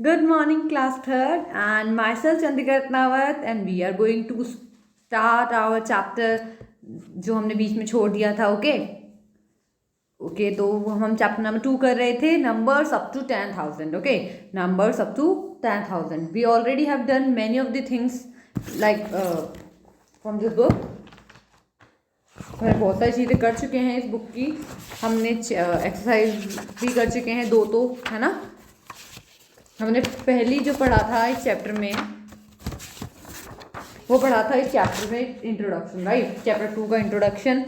Good morning, class third, and myself Chandika Ratnawat, and we are going to start our chapter जो हमने बीच में छोड़ दिया था. ओके तो हम चैप्टर नंबर 2 कर रहे थे, numbers up to 10,000. Okay, numbers up to 10,000. We already have done many of the things like from this book. हमने बहुत सारी चीज़ें कर चुके हैं इस बुक की. हमने एक्सरसाइज भी कर चुके हैं 2 तो, है ना. हमने पहली जो पढ़ा था इस चैप्टर में, वो पढ़ा था इस चैप्टर में इंट्रोडक्शन, राइट. चैप्टर 2 का इंट्रोडक्शन.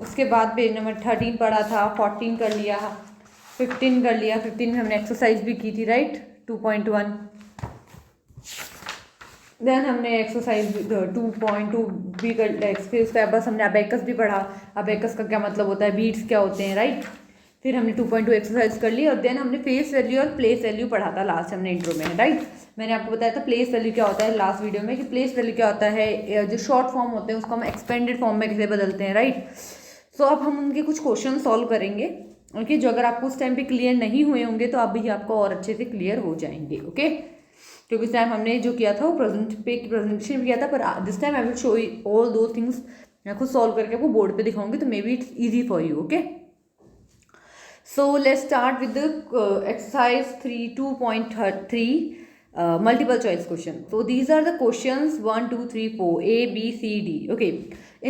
उसके बाद पेज नंबर 13 पढ़ा था, 14 कर लिया, 15 कर लिया. 15 में हमने एक्सरसाइज भी की थी, राइट, 2.1. देन हमने एक्सरसाइज 2.2 भी कर लिया. फिर उसके बाद हमने अबेकस भी पढ़ा. अबेकस का क्या मतलब होता है, बीट्स क्या होते हैं, राइट. फिर हमने 2.2 एक्सरसाइज कर ली. और देन हमने फेस वैल्यू और प्लेस वैल्यू पढ़ा था लास्ट हमने इंट्रो में, राइट. मैंने आपको बताया था प्लेस वैल्यू क्या होता है लास्ट वीडियो में, कि प्लेस वैल्यू क्या होता है, जो शॉर्ट फॉर्म होते हैं उसको हम एक्सपेंडेड फॉर्म में कैसे बदलते हैं, राइट. सो अब हम उनके कुछ क्वेश्चन सॉल्व करेंगे. ओके, जो अगर आपको उस टाइम पे क्लियर नहीं हुए होंगे तो अभी आपको और अच्छे से क्लियर हो जाएंगे. ओके, क्योंकि इस टाइम हमने जो किया था वो प्रेजेंटेशन भी किया था, पर this time I will show you all दो थिंग्स. मैं खुद सॉल्व करके आपको बोर्ड पे दिखाऊंगी, तो may be it's easy for you. Okay, so let's start with the exercise 2.3 multiple choice question. So these are the questions 1 2 3 4 A B C D. Okay,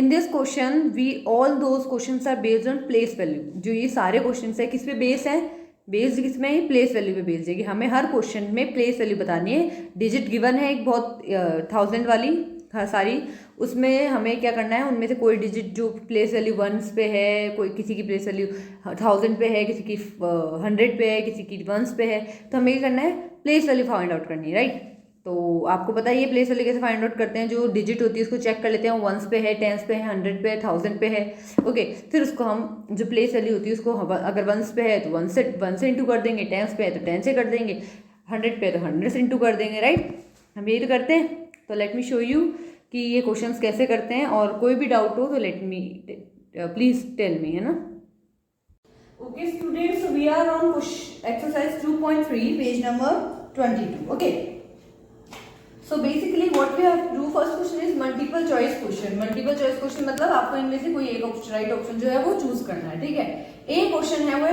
in this question we all those questions are based on place value. जो ये सारे questions है किस पे base है, based किस में है, प्लेस वैल्यू पे बेस्ड है. कि हमें हर क्वेश्चन में प्लेस वैल्यू बतानी है. डिजिट गिवन है एक बहुत 1000 वाली सारी, उसमें हमें क्या करना है, उनमें से कोई डिजिट जो प्लेस वैल्यू 1s पे है, कोई किसी की प्लेस वैल्यू 1000 पे है, किसी की 100 पे है, किसी की 1s पे है. तो हमें क्या करना है, प्लेस वैल्यू फाइंड आउट करनी है, राइट. तो आपको पता है ये प्लेस वैल्यू कैसे फाइंड आउट करते हैं. जो डिजिट होती है उसको चेक कर लेते हैं, 1s पे है, 10s पे है, 100 पे है, 1000 पे है. ओके, फिर उसको हम जो प्लेस वैल्यू होती है उसको अगर 1s पे है तो 1 से इंटू कर देंगे, 10s पे है तो 10 से कर देंगे, 100 पे है तो 100 से इंटू कर देंगे, राइट. हम यही तो करते हैं. तो लेट मी शो यू कि ये क्वेश्चंस कैसे करते हैं, और कोई भी डाउट हो तो let me please tell me, है ना. Okay students, we are on exercise 2.3 page number 22. Okay, so basically what we have to do, first question is multiple choice question. Multiple choice question मतलब आपको इनमें से कोई एक ऑप्शन, राइट ऑप्शन जो है वो चूज करना है, ठीक है. ए क्वेश्चन है वो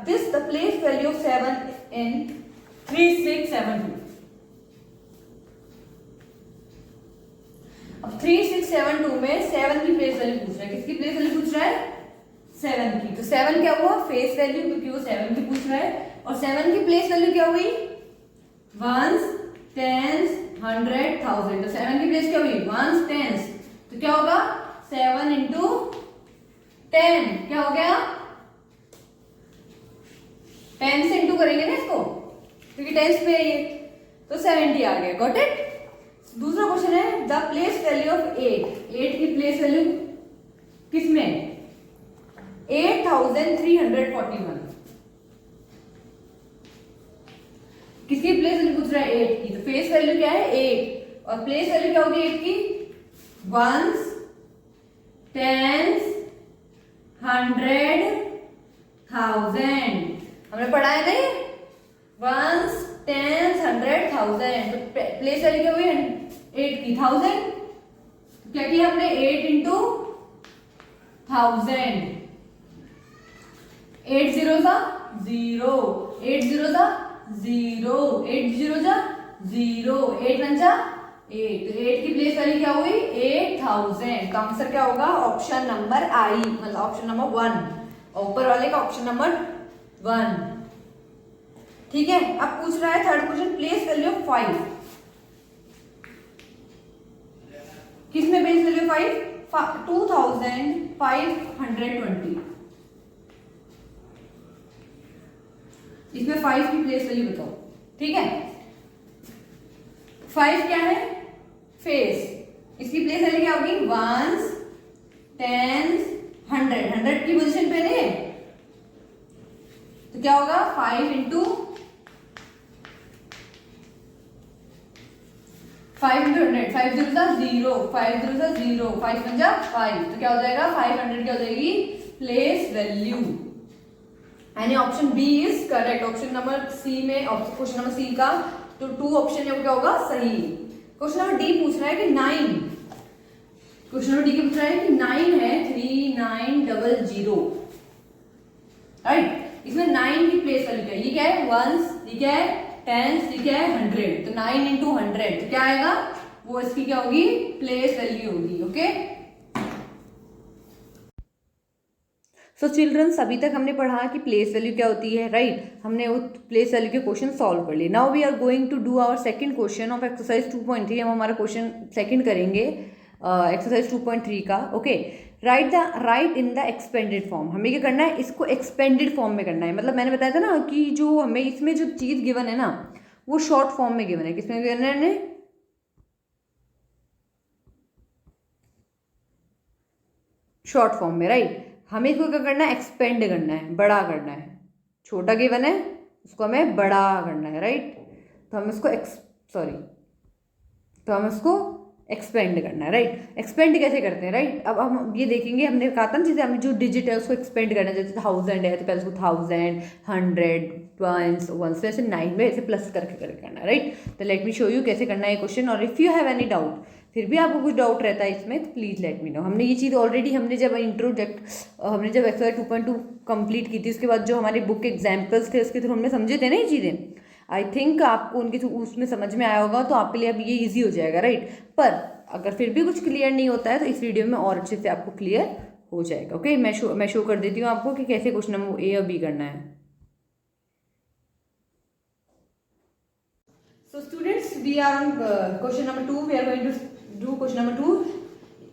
this the place value of 7 इन 3672. अब 3672 में 7 की प्लेस वैल्यू पूछ रहा है. किसकी प्लेस वैल्यू पूछ रहा है, 7 की. तो 7 क्या हुआ, फेस वैल्यू, क्योंकि वो 7 की पूछ रहा है. और 7 की प्लेस वैल्यू क्या हुई, 1s 10s 100 1000. तो 7 की प्लेस क्या हुई, 1s 10s. तो क्या होगा, 7 इंटू 10 क्या हो गया, 10 से इंटू करेंगे ना इसको, क्योंकि 10 पे है ये, तो 70 आ गया. Got it. दूसरा क्वेश्चन है द प्लेस वैल्यू ऑफ 8 की प्लेस वैल्यू किसमें, 8341. किसकी प्लेस वैल्यू पूछ रहा है, 8 की. तो फेस वैल्यू क्या है, 8, और प्लेस वैल्यू क्या होगी 8 की, 1s 10s 100 1000. हमने पढ़ा है नहीं, 1s 10s 100 1000. तो प्लेस वैल्यू क्या हुई 8 की, 1000. क्या किया हमने, 8 इंटू 1000. 8 0 सा 0, 8 0 सा 0, 8 0 जा 0, 8 1 जा 8. तो 8 की प्लेस वैल्यू क्या हुई, 8000. तो आंसर क्या होगा, ऑप्शन नंबर आई, मतलब ऑप्शन नंबर 1, ऊपर वाले का ऑप्शन नंबर 1, ठीक है. अब पूछ रहा है third question, place value of 5. किसमें प्लेस वैल्यू 5, 2520. इसमें 5 की प्लेस वैल्यू बताओ, ठीक है. 5 क्या है, फेस. इसकी प्लेस वैल्यू क्या होगी, 1s 10s 100 की पोजीशन पे है, तो क्या होगा 5 इंटू 100. 5 0 सा 0, 5 0 सा 0, 5 1 जा 5. तो क्या हो जाएगा, 500 क्या हो जाएगी प्लेस वैल्यू. यानी option B is correct. Option number C में, क्वेश्चन नंबर सी का तो 2 ऑप्शन है वो क्या होगा, सही। क्वेश्चन नंबर डी पूछ रहा है कि 9, क्वेश्चन नंबर डी के पूछ रहा है कि 9 है 3900, राइट। इसमें 9 की प्लेस वैल्यू क्या है, ये क्या है वंस, ये क्या है टेंस, ये क्या है 100, तो 9 into 100 तो क्या आएगा, वो इसकी क्या होगी, प्लेस वैल्यू होगी। ओके सो चिल्ड्रंस, अभी तक हमने पढ़ा कि प्लेस वैल्यू क्या होती है, राइट। हमने वो प्लेस वैल्यू के क्वेश्चन सॉल्व कर लिए। Now we are going to do our second question of exercise 2.3। हम हमारा क्वेश्चन सेकंड करेंगे एक्सरसाइज 2.3 का। Okay, right in the expanded form. हमें क्या करना है, इसको एक्सपेंडेड फॉर्म में करना है। मतलब मैंने बताया था ना कि जो हमें इसमें जो चीज़ गिवन है ना वो शॉर्ट फॉर्म में गिवन है। किसमें गिवन है, शॉर्ट फॉर्म में, राइट। हमें इसको क्या करना है, एक्सपेंड करना है, बड़ा करना है। छोटा गिवन है उसको हमें बड़ा करना है, राइट। तो हम इसको हमें इसको एक्सपेंड करना है, राइट। एक्सपेंड कैसे करते हैं, राइट। अब हम ये देखेंगे, हमने कहा था ना जैसे हमें जो डिजिट है उसको एक्सपेंड करना है। जैसे 1000 है तो पहले उसको 1000, 100, वंस वैसे 9 में ऐसे प्लस करके करना है, राइट। तो लेट मी शो यू कैसे करना है क्वेश्चन। और if you have any doubt, फिर भी आपको कुछ डाउट रहता है इसमें, तो प्लीज़ लेट मी नो। हमने ये चीज़ ऑलरेडी हमने जब एक्सरसाइज 2.2 कंप्लीट की थी, उसके बाद जो हमारे बुक एग्जाम्पल्स थे उसके थ्रू हमने समझे थे ना ये चीज़ें। आई थिंक आपको उनके उसमें समझ में आया होगा, तो आपके लिए अब ये ईजी हो जाएगा, राइट। पर अगर फिर भी कुछ क्लियर नहीं होता है तो इस वीडियो में और अच्छे से आपको क्लियर हो जाएगा। ओके, मैं शो कर देती हूँ आपको कि कैसे क्वेश्चन नंबर ए और बी करना है। So students, we are on question number 2. We are going to do question number 2.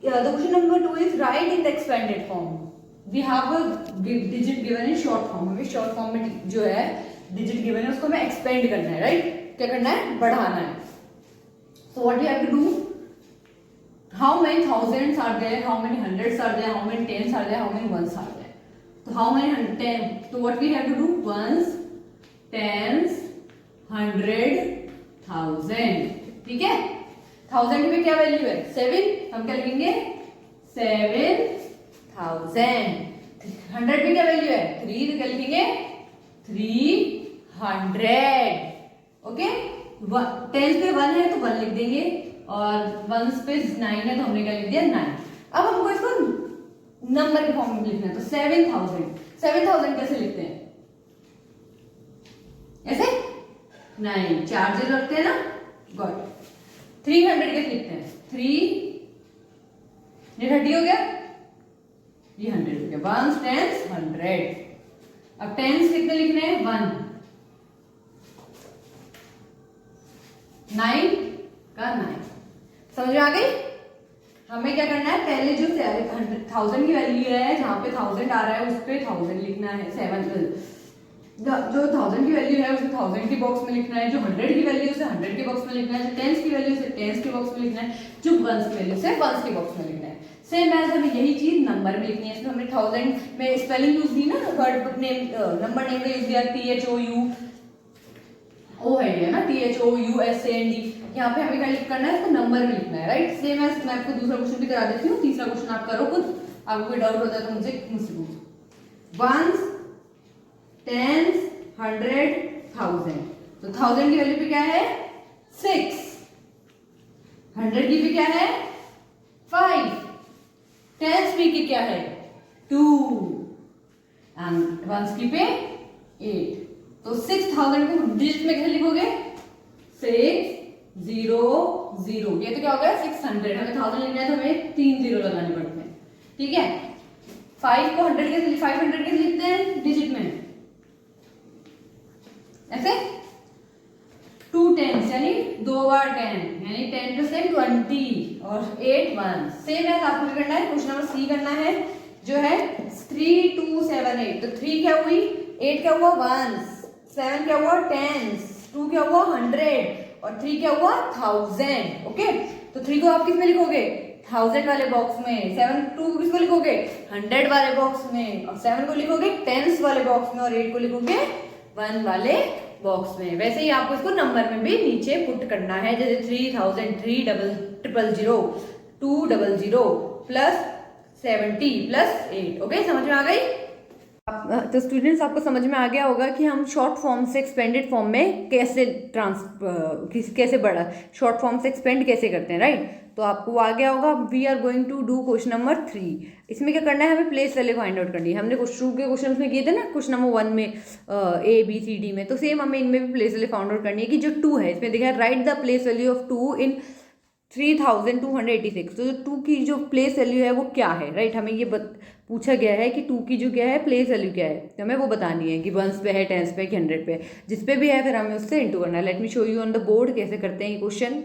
The question number 2 is write in the expanded form. We have a digit given in short form. हमें short form में जो है digit given है उसको हमें expand करना है, right? क्या करना है, बढ़ाना है। So what you have to do? How many thousands are there? How many hundreds are there? How many tens are there? How many ones are there? So how many tens? So what we have to do? Ones, tens, 100, 1000, ठीक है। 1000 में क्या value है, 7, हम क्या लिखेंगे 7000। 100 में क्या वैल्यू है 3, तो क्या लिखेंगे 300। ओके, 10 पे 1 है तो 1 लिख देंगे, और 1 पे 9 है तो हमने क्या लिख दिया 9। अब हमको इसको नंबर के फॉर्म में लिखना है, तो 7000 कैसे लिखते हैं, ऐसे 9 4 0 रखते हैं ना, गॉड। 300 कैसे लिखते हैं, 3 ये 30 हो गया, ये 100 हो गया। 1 10 100। अब 10 कितने लिखने हैं 1, 9 का 9। समझ में आ गई। हमें क्या करना है, पहले जो 1000 की वैल्यू है, जहां पे 1000 आ रहा है उस पे 1000 लिखना है। 7 जो 1000 की वैल्यू है उसे 1000 के बॉक्स में लिखना है, जो 100 की वैल्यू है उसे 100 के बॉक्स में लिखना है, जो 10 की वैल्यू है उसे 10 के बॉक्स में लिखना है, जो 1 की वैल्यू है 1 के बॉक्स में लिखना है। सेम एज हमें यही चीज नंबर में लिखनी है। इसमें हमने 1000 में स्पेलिंग यूज दी ना, वर्ड नेम नंबर नेम का यूज दिया THOU है ये ना, THOUSAND। यहाँ पे हमें क्या करना है, इसको नंबर में लिखना है, राइट। सेम एज मैं आपको दूसरा क्वेश्चन भी करा देती हूँ, तीसरा क्वेश्चन आप करो खुद। आपको कोई डाउट होता है तो मुझसे पूछो। 1 10 100 1000, तो 1000 की वैल्यू पे क्या है 6, 100 की भी क्या है 5, 10 की क्या है 2, एंड 1 की पे 8। तो 6000 को डिजिट में कैसे लिखोगे 600। ये तो क्या हो गया 600। हमें 1000 लिखना है तो हमें 3 0 लगाने पड़ते हैं, ठीक है। 5 को 500 कैसे लिखते हैं डिजिट में, ऐसे 2 10 यानी 2 बार 10 यानी 10 + 10 20 और 8 1। सेम है, आपको करना है क्वेश्चन नंबर सी करना है, जो है 3 2 7 8। तो 3 क्या हुई, 8 क्या हुआ 1, 7 क्या हुआ 10, 2 क्या हुआ 100 और 3 क्या हुआ 1000। ओके, तो 3 को आप किस में लिखोगे 1000 वाले बॉक्स में, 7 2 को किसको लिखोगे 100 वाले बॉक्स में, और 7 को लिखोगे 10 वाले बॉक्स में, और 8 को लिखोगे 1 वाले बॉक्स में। वैसे ही आपको इसको नंबर में भी नीचे पुट करना है, जैसे 3000 300 200 +70 +8। ओके, समझ में आ गई। तो स्टूडेंट्स आपको समझ में आ गया होगा कि हम शॉर्ट फॉर्म से एक्सपेंडेड फॉर्म में कैसे कैसे बढ़ा शॉर्ट फॉर्म से एक्सपेंड कैसे करते हैं, राइट। तो आपको आ गया होगा। We are going to do question number 3। इसमें क्या करना है, हमें प्लेस वैल्यू फाइंड आउट करनी है। हमने क्वेश्चन के क्वेश्चन में किए थे ना, क्वेश्चन नंबर 1 में ABCD में, तो सेम हमें इनमें भी प्लेस वैल्यू फाइंड आउट करनी है कि जो 2 है इसमें देखा है, right the place value of 2 इन 3286। तो जो 2 की जो प्लेस वैल्यू है वो क्या है, राइट। हमें ये पूछा गया है कि 2 की जो क्या है प्लेस वैल्यू क्या है, तो हमें वो बतानी है कि 1s पे है, 10s पे, 100 पे, जिस पे भी है फिर हमें उससे इंटू करना है। Let me show you on the board कैसे करते हैं ये क्वेश्चन।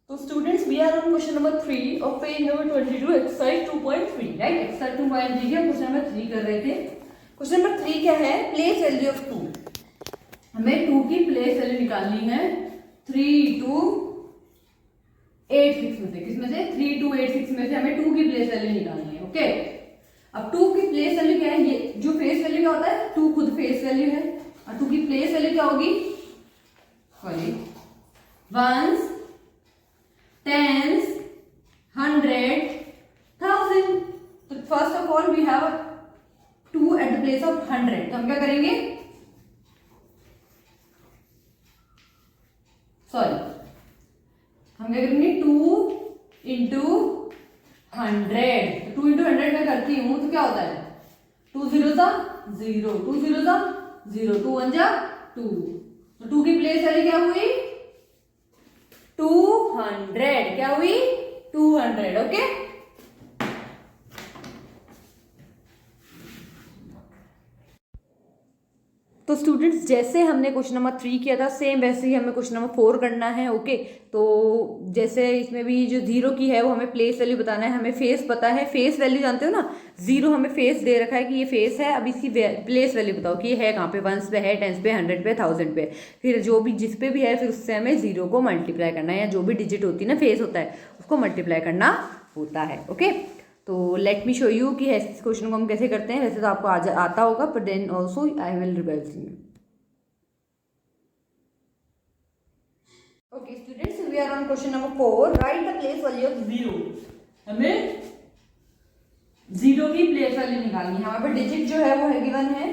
तो students we are on question number 3 of page number 22 exercise 2.3, राइट। एक्सरसाइज 2.3 के क्वेश्चन नंबर 3 कर रहे थे। क्वेश्चन नंबर 3 क्या है, प्लेस वैल्यू ऑफ 2। हमें 2 की प्लेस वैल्यू निकालनी है 3 to 8 6 में से। किसमें से, 3 to 8 6 में से हमें 2 की प्लेस वैल्यू निकालनी है, ओके। अब 2 की प्लेस वैल्यू क्या है, ये जो फेस वैल्यू क्या होता है, 2 खुद फेस वैल्यू है, और 2 की प्लेस वैल्यू क्या होगी, सॉरी, 1s 10s 100 1000। तो first of all we have 2 at the place of 100। तो हम क्या करेंगे, सॉरी, हम क्या करेंगे 2 इंटू 100। 2 इंटू 100 में करती हूं तो क्या होता है, 2 0 सा 0, 2 0 सा 0, 2 1 जा 2। तो 2 की प्लेस वैल्यू क्या हुई, 200। क्या हुई, 200, ओके। तो स्टूडेंट्स जैसे हमने क्वेश्चन नंबर 3 किया था सेम वैसे ही हमें क्वेश्चन नंबर 4 करना है, ओके। तो जैसे इसमें भी जो 0 की है वो हमें प्लेस वैल्यू बताना है। हमें फेस पता है, फेस वैल्यू जानते हो ना, 0 हमें फेस दे रखा है कि ये फेस है। अब इसकी प्लेस वैल्यू बताओ कि ये है कहाँ पे, 1s पे है, 10s पे, 100 पे, 1000 पे। फिर जो भी जिस पे भी है फिर उससे हमें 0 को मल्टीप्लाई करना है, या जो भी डिजिट होती है ना फेस होता है उसको मल्टीप्लाई करना होता है, ओके। तो लेट मी शो यू कि इस क्वेश्चन को हम कैसे करते हैं। वैसे तो आपको आता होगा, पर then also I will revise you. Okay students, we are on question number 4, right the place value of 0। हमें 0 की प्लेस वैल्यू निकालनी है। हमारे पास डिजिट जो है वो है गिवन है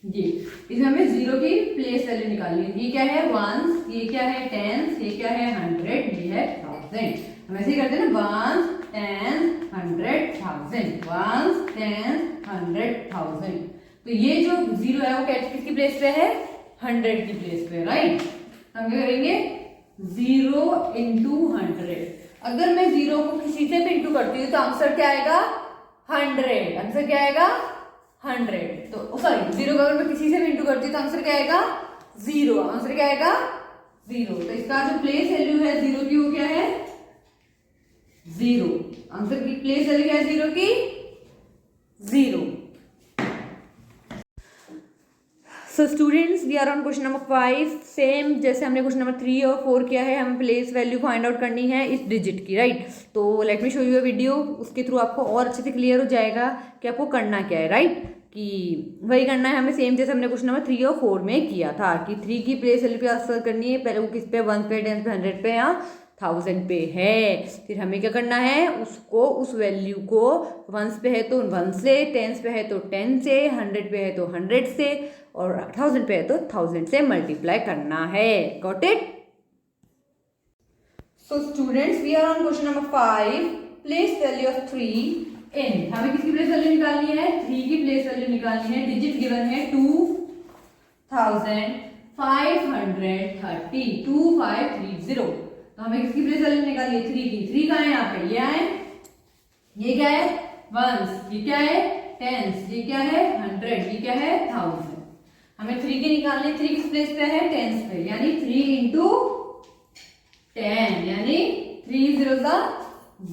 ये, इसमें हमें 0 की प्लेस वैल्यू निकालनी है। ये क्या है, 1s, ये क्या है 10s, ये क्या है 100, ये है 1000। हम ऐसे ही करते हैं ना, 1s 10s 100 1000, 1s 10s 100 1000। तो ये जो 0 है वो किसकी प्लेस पे है, 100 की प्लेस पे, राइट। हम क्या करेंगे, 0 इंटू 100। अगर मैं 0 को किसी से भी इंटू करती हूँ तो आंसर क्या आएगा, 100। आंसर क्या आएगा, 100। तो सॉरी, 0 को अगर मैं किसी से भी इंटू करती हूँ तो आंसर क्या आएगा, 0। आंसर क्या आएगा, 0। तो इसका जो प्लेस वैल्यू है 0 की वो क्या है, 0। आंसर की प्लेस वैल्यू क्या है 0 की, 0। So students we are on question number 5। Same जैसे हमने क्वेश्चन नंबर 3 और 4 किया है, हमें प्लेस वैल्यू फाइंड आउट करनी है इस डिजिट की, राइट। तो let me show you a video, उसके थ्रू आपको और अच्छे से क्लियर हो जाएगा कि आपको करना क्या है, राइट। कि वही करना है हमें सेम जैसे हमने क्वेश्चन नंबर 3 और 4 में किया था कि 3 की प्लेस वैल्यू पे आंसर करनी है। पहले वो किस पे, 1 पे, 10 पे, 100 पे या 1000 पे है। फिर हमें क्या करना है, उसको उस वैल्यू को 1s पे है तो 1 से, 10s पे है तो 10 से, 100 पे है तो 100 से, और 1000 पे है तो 1000 से मल्टीप्लाई करना है। Got it. So students we are on question number 5, place value of 3 in. हमें किसकी प्लेस वैल्यू निकालनी है, 3 की प्लेस वैल्यू निकालनी है। डिजिट गिवन है 2530, 2530। तो हमें किसकी प्लेस वैल्यू निकालनी है, 3 की। 3 कहाँ है, यहाँ पे ये आए, ये क्या है 1s, ये क्या है 10s, ये क्या है 100, ये क्या है 1000। हमें 3 की निकालनी है। 3 किस प्लेस पे है, 10s पे, यानी 3 इंटू 10, यानी 3 0 सा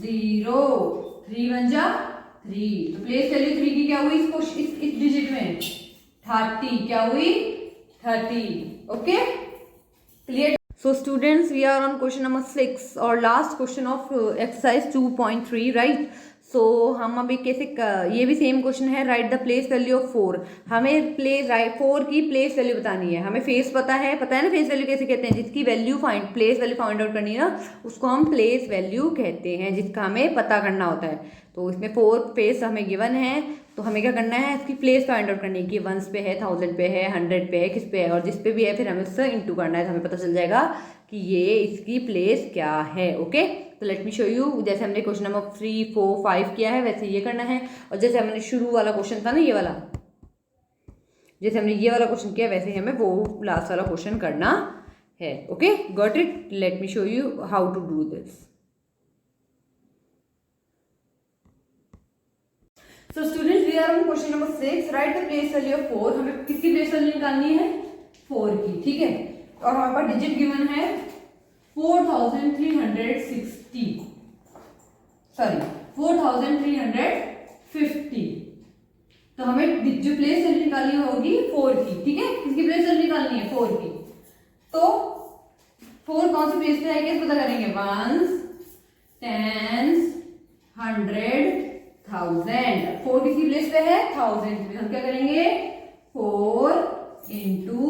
0, 3 1 जा 3। तो प्लेस वैल्यू 3 की क्या हुई, इस डिजिट में 30, क्या हुई 30, okay clear. So students we are on question number 6 or last question of exercise 2.3, right. सो हम अभी कैसे ये भी सेम क्वेश्चन है, right the place value of 4। हमें प्लेस 4 की प्लेस वैल्यू बतानी है। हमें फेस पता है ना फेस वैल्यू कैसे कहते हैं, जिसकी value place value find out करनी है ना, उसको हम प्लेस वैल्यू कहते हैं, जिसका हमें पता करना होता है। तो इसमें 4 फेस हमें गिवन है, तो हमें क्या करना है, इसकी प्लेस फाइंड आउट करनी है कि 1 पे है, 1000 पे है, 100 पे है, किस पे है, और जिस पे भी है फिर हमें उससे इंटू करना है, तो हमें पता चल जाएगा कि ये इसकी प्लेस क्या है। ओके, तो लेट मी शो यू। जैसे हमने क्वेश्चन नंबर 3, 4, 5 किया है, वैसे ये करना है। और जैसे हमने शुरू वाला क्वेश्चन था ना, ये वाला, जैसे हमने ये वाला क्वेश्चन किया, वैसे हमें वो लास्ट वाला क्वेश्चन करना है। Okay, got it? Let me show you how to do this. So students, we are on question number 6, right the place value of 4। हमें किसकी प्लेस वैल्यू निकालनी है? 4 की, ठीक है। और हमारे पास डिजिट गिवन है 4360, सॉरी 4350। तो हमें जो प्लेस वैल्यू निकालनी होगी 4 की, ठीक है। किसकी प्लेस वैल्यू निकालनी है? 4 की। तो 4 कौन सी प्लेस पे है, कैसे पता करेंगे? 1s, 10s, 100, 1000। 4 किसकी प्लेस पे है? 1000। हम क्या करेंगे? 4 into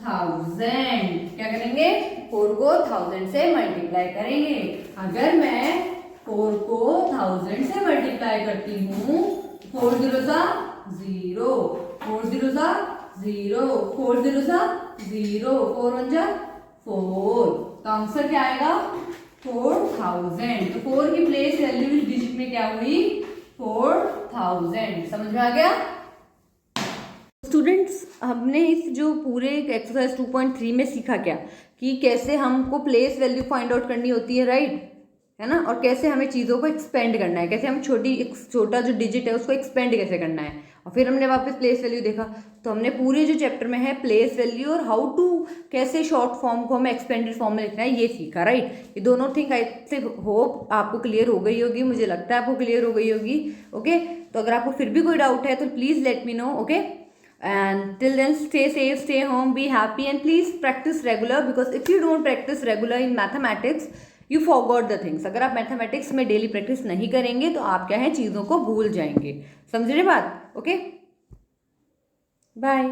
1000। क्या करेंगे? 4 को 1000 से मल्टीप्लाई करेंगे। अगर मैं 4 को 1000 से मल्टीप्लाई करती हूँ, 4 0 सा 0, 4 0 सा 0, 4 0 सा 0, 4 1 जा 4। तो आंसर क्या आएगा? 4000। तो 4 की प्लेस वैल्यू इस डिजिट में क्या हुई? 4000। समझ में आ गया? स्टूडेंट्स, हमने इस जो पूरे एक्सरसाइज 2.3 में सीखा क्या, कि कैसे हमको प्लेस वैल्यू फाइंड आउट करनी होती है, राइट, है ना, और कैसे हमें चीज़ों को एक्सपेंड करना है, कैसे हम छोटा जो डिजिट है उसको एक्सपेंड कैसे करना है। और फिर हमने वापस प्लेस वैल्यू देखा। तो हमने पूरे जो चैप्टर में है प्लेस वैल्यू और हाउ टू कैसे शॉर्ट फॉर्म को हमें एक्सपेंडेड फॉर्म में लिखना है, ये सीखा, राइट। ये दोनों थिंग आई से होप आपको क्लियर हो गई होगी, मुझे लगता है आपको क्लियर हो गई होगी। ओके, तो अगर आपको फिर भी कोई डाउट है तो please let me know. Okay, and till then stay safe, stay home, be happy, and please practice regular, because if you don't practice regular in mathematics you forgot the things। अगर आप mathematics में daily practice नहीं करेंगे तो आप क्या है, चीज़ों को भूल जाएंगे। समझ रहे बात? Okay, bye.